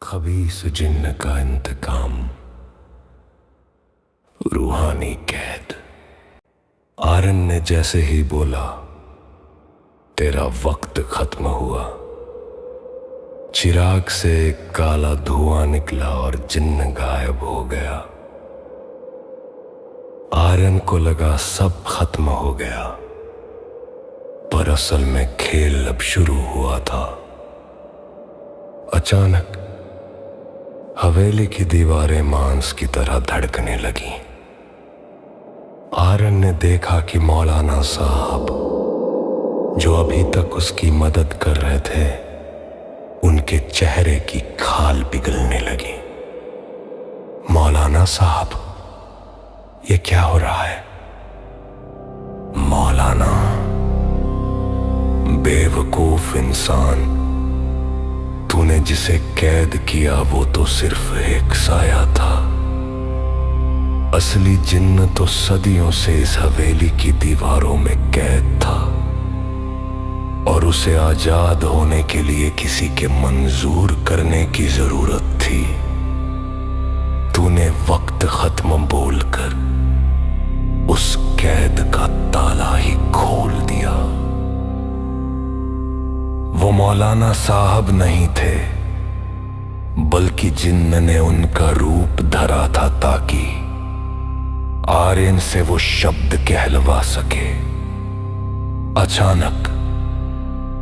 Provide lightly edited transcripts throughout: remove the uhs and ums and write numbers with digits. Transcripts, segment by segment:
खबीस जिन्न का इंतकाम, रूहानी कैद। आरन ने जैसे ही बोला, तेरा वक्त खत्म हुआ। चिराग से एक काला धुआं निकला और जिन्न गायब हो गया। आरन को लगा सब खत्म हो गया, पर असल में खेल अब शुरू हुआ था। अचानक हवेली की दीवारें मांस की तरह धड़कने लगी। आरन ने देखा कि मौलाना साहब, जो अभी तक उसकी मदद कर रहे थे, उनके चेहरे की खाल पिघलने लगी। मौलाना साहब, ये क्या हो रहा है? मौलाना, बेवकूफ इंसान, तूने जिसे कैद किया वो तो सिर्फ एक साया था। असली जिन्न तो सदियों से इस हवेली की दीवारों में कैद था, और उसे आजाद होने के लिए किसी के मंजूर करने की जरूरत थी। तूने वक्त खत्म बोलकर उस कैद का ताला ही खोल दिया। वो मौलाना साहब नहीं थे, बल्कि जिन्न ने उनका रूप धरा था ताकि आर्यन से वो शब्द कहलवा सके। अचानक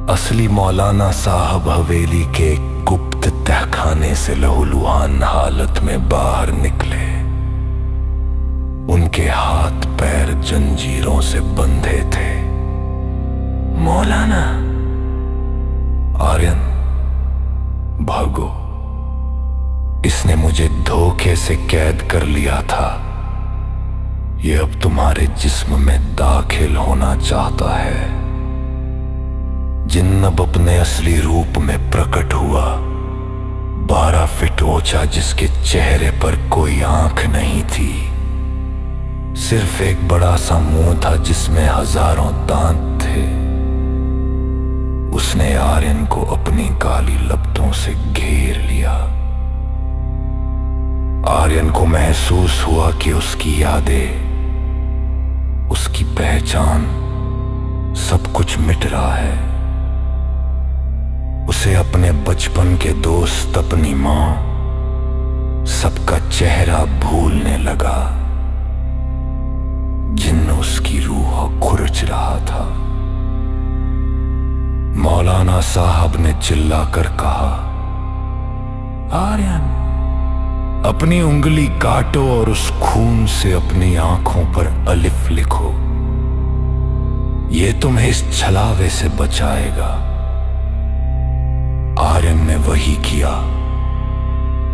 असली मौलाना साहब हवेली के गुप्त तहखाने से लहूलुहान हालत में बाहर निकले। उनके हाथ पैर जंजीरों से बंधे थे। मौलाना। आर्यन, भागो। इसने मुझे धोखे से कैद कर लिया था। ये अब तुम्हारे जिस्म में दाखिल होना चाहता है। जिन्न अब अपने असली रूप में प्रकट हुआ, 12 फीट ऊंचा, जिसके चेहरे पर कोई आंख नहीं थी। सिर्फ एक बड़ा सा मुंह था जिसमें हजारों दांत थे। उसने आर्यन को अपनी काली लपटों से घेर लिया। आर्यन को महसूस हुआ कि उसकी यादें, उसकी पहचान, सब कुछ मिट रहा है। उसे अपने बचपन के दोस्त, अपनी मां, सबका चेहरा भूलने लगा। जिन्न उसकी रूह खुरच रहा था। मौलाना साहब ने चिल्लाकर कहा, आर्यन, अपनी उंगली काटो और उस खून से अपनी आंखों पर अलिफ लिखो। ये तुम्हें इस छलावे से बचाएगा। आर्यन ने वही किया।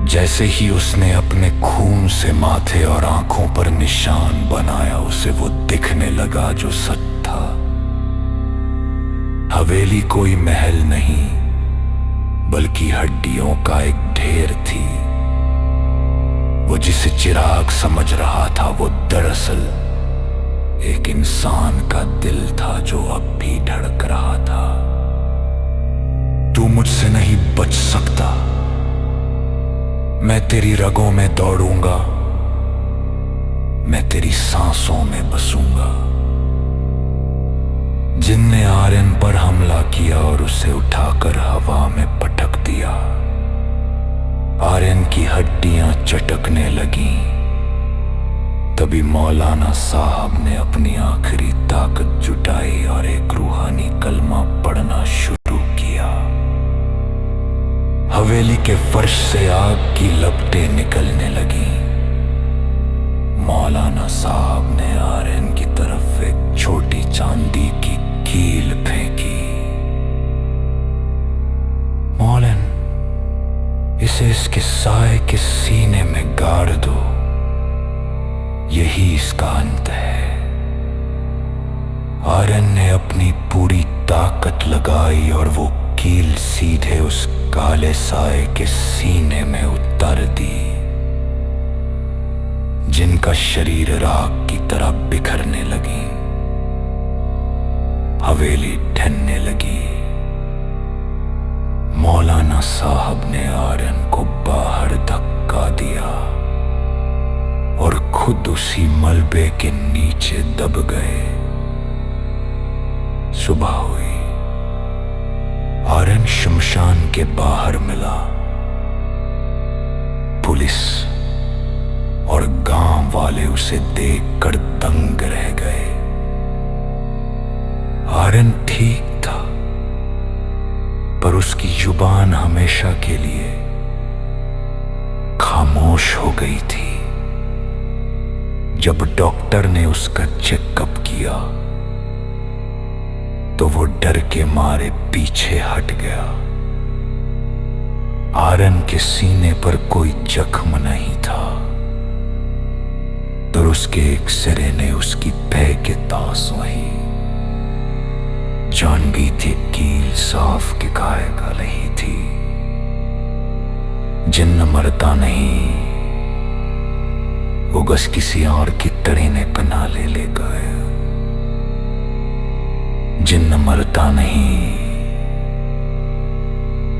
जैसे ही उसने अपने खून से माथे और आंखों पर निशान बनाया, उसे वो दिखने लगा जो सच था। हवेली कोई महल नहीं, बल्कि हड्डियों का एक ढेर थी। वो जिसे चिराग समझ रहा था, वो दरअसल एक इंसान का दिल था जो अब भी धड़क रहा था। तू मुझसे नहीं बच सकता। मैं तेरी रगों में दौड़ूंगा, मैं तेरी सांसों में बसूंगा। जिनने आर्यन पर हमला किया और उसे उठाकर हवा में पटक दिया। आर्यन की हड्डियां चटकने लगीं। तभी मौलाना साहब ने अपनी आखिरी ताकत जुटाई और एक रूहानी कलमा पढ़ना शुरू किया। हवेली के फर्श से आग की लपटें निकलने लगीं। मौलाना साहब ने आर्यन की तरफ एक छोटी चांदी की कील फेंकी। मौलन, इसे इसके साए के सीने में गाड़ दो। यही इसका अंत है। आर्यन ने अपनी पूरी ताकत लगाई और वो कील सीधे उस काले साए के सीने में उतर दी। जिनका शरीर राख की तरह बिखरने लगी। हवेली ढहने लगी। मौलाना साहब ने आर्यन को उसी मलबे के नीचे दब गए। सुबह हुई, आर्यन शमशान के बाहर मिला। पुलिस और गांव वाले उसे देखकर दंग रह गए। आर्यन ठीक था, पर उसकी जुबान हमेशा के लिए खामोश हो गई थी। जब डॉक्टर ने उसका चेकअप किया तो वो डर के मारे पीछे हट गया। आर्यन के सीने पर कोई जख्म नहीं था, तो उसके एक्सरे ने उसकी पैर के तास वही जान गई थी। कील साफ के गाय का नहीं थी। जिन्न मरता नहीं, वो बस किसी और की तड़ीने पना ले गए। जिन्न मरता नहीं,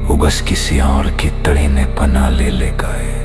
वो बस किसी और की तड़ीने पना ले गए।